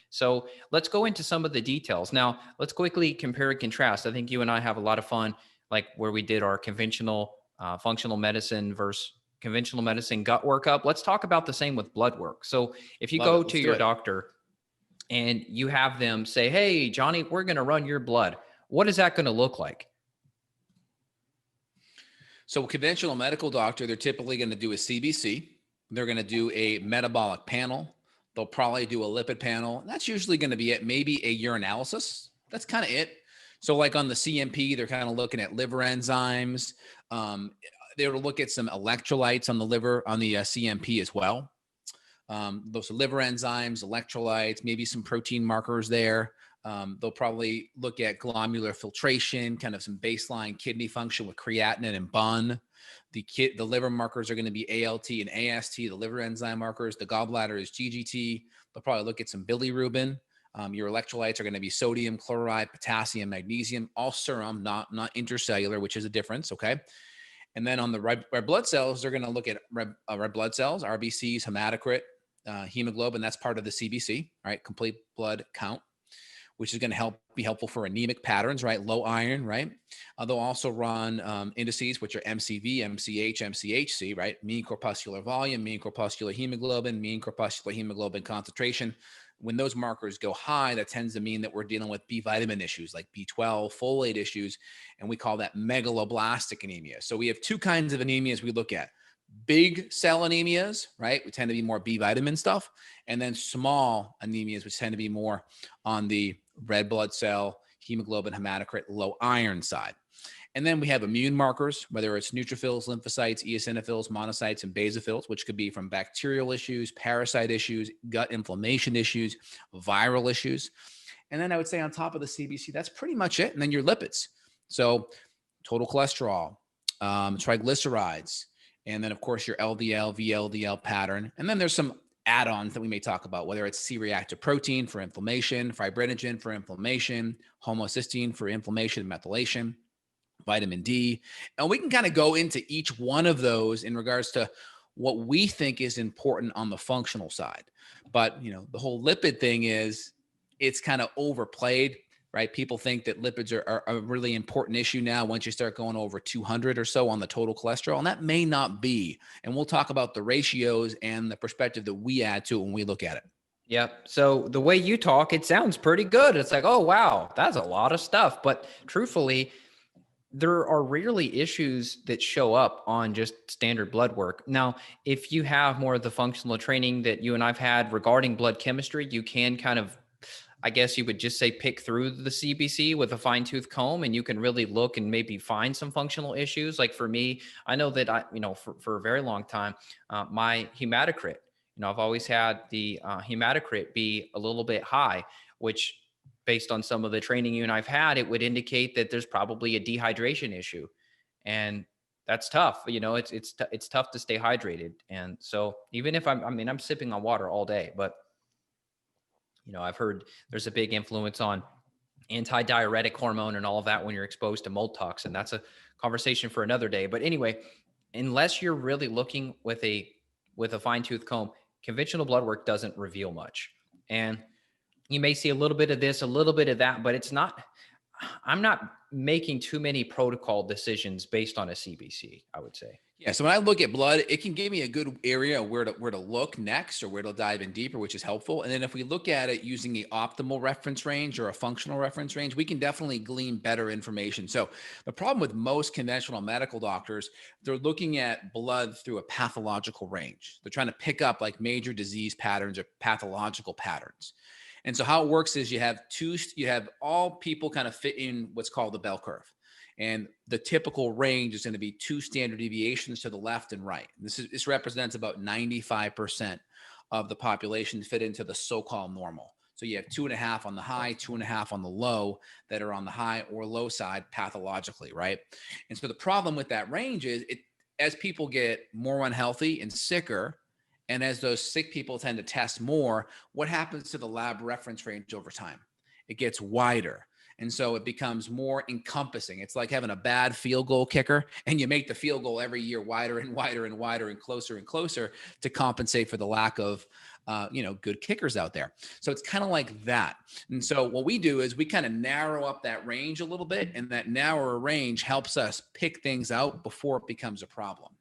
So let's go into some of the details. Now, let's quickly compare and contrast. I think you and I have a lot of fun, like where we did our conventional functional medicine versus conventional medicine gut workup. Let's talk about the same with blood work. So if you Love go it. to Let's do your it. doctor and you have them say, "Hey, Johnny, we're going to run your blood," what is that going to look like? So a conventional medical doctor, they're typically going to do a CBC. They're going to do a metabolic panel. They'll probably do a lipid panel. That's usually going to be it. Maybe a urinalysis. That's kind of it. So like on the CMP, they're kind of looking at liver enzymes. Um, they will look at some electrolytes on the liver on the CMP as well. Those liver enzymes, electrolytes, maybe some protein markers there. They'll probably look at glomerular filtration, kind of some baseline kidney function with creatinine and BUN. The liver markers are going to be ALT and AST, the liver enzyme markers. The gallbladder is GGT. They'll probably look at some bilirubin. Your electrolytes are going to be sodium, chloride, potassium, magnesium, all serum, not intercellular, which is a difference, okay? And then on the red blood cells, they're going to look at red blood cells, RBCs, hematocrit, hemoglobin. That's part of the CBC, right? Complete blood count, which is going to be helpful for anemic patterns, right? Low iron, right? They'll also run indices, which are MCV, MCH, MCHC, right? Mean corpuscular volume, mean corpuscular hemoglobin, mean corpuscular hemoglobin concentration. When those markers go high, that tends to mean that we're dealing with B vitamin issues like B12, folate issues, and we call that megaloblastic anemia. So we have two kinds of anemias we look at. Big cell anemias, right? We tend to be more B vitamin stuff. And then small anemias, which tend to be more on the red blood cell, hemoglobin, hematocrit, low iron side. And then we have immune markers, whether it's neutrophils, lymphocytes, eosinophils, monocytes, and basophils, which could be from bacterial issues, parasite issues, gut inflammation issues, viral issues. And then I would say on top of the CBC, that's pretty much it. And then your lipids. So total cholesterol, triglycerides, and then of course your LDL, VLDL pattern. And then there's some add-ons that we may talk about, whether it's C-reactive protein for inflammation, fibrinogen for inflammation, homocysteine for inflammation and methylation, vitamin D. And we can kind of go into each one of those in regards to what we think is important on the functional side. But, the whole lipid thing it's kind of overplayed, right? People think that lipids are a really important issue now once you start going over 200 or so on the total cholesterol, and that may not be. And we'll talk about the ratios and the perspective that we add to it when we look at it. Yep. So the way you talk, it sounds pretty good. It's like, oh, wow, that's a lot of stuff. But truthfully, there are rarely issues that show up on just standard blood work. Now, if you have more of the functional training that you and I've had regarding blood chemistry, you can kind of, I guess you would just say, pick through the CBC with a fine tooth comb, and you can really look and maybe find some functional issues. Like for me, I know that for a very long time, my hematocrit, I've always had the hematocrit be a little bit high, which based on some of the training you and I've had, it would indicate that there's probably a dehydration issue. And that's tough. It's tough to stay hydrated. And so even if I'm sipping on water all day, but I've heard there's a big influence on anti-diuretic hormone and all of that when you're exposed to mold toxin. That's a conversation for another day. But anyway, unless you're really looking with a fine tooth comb, conventional blood work doesn't reveal much. And you may see a little bit of this, a little bit of that, but I'm not making too many protocol decisions based on a CBC, I would say. Yeah. So when I look at blood, it can give me a good area where to look next or where to dive in deeper, which is helpful. And then if we look at it using the optimal reference range or a functional reference range, we can definitely glean better information. So the problem with most conventional medical doctors, they're looking at blood through a pathological range. They're trying to pick up like major disease patterns or pathological patterns. And so how it works is you have all people kind of fit in what's called the bell curve. And the typical range is going to be 2 standard deviations to the left and right. This represents about 95% of the population fit into the so-called normal. So you have 2.5 on the high, 2.5 on the low that are on the high or low side pathologically, right? And so the problem with that range is as people get more unhealthy and sicker, and as those sick people tend to test more, what happens to the lab reference range over time? It gets wider. And so it becomes more encompassing. It's like having a bad field goal kicker, and you make the field goal every year wider and wider and wider and closer to compensate for the lack of good kickers out there. So it's kind of like that. And so what we do is we kind of narrow up that range a little bit, and that narrower range helps us pick things out before it becomes a problem.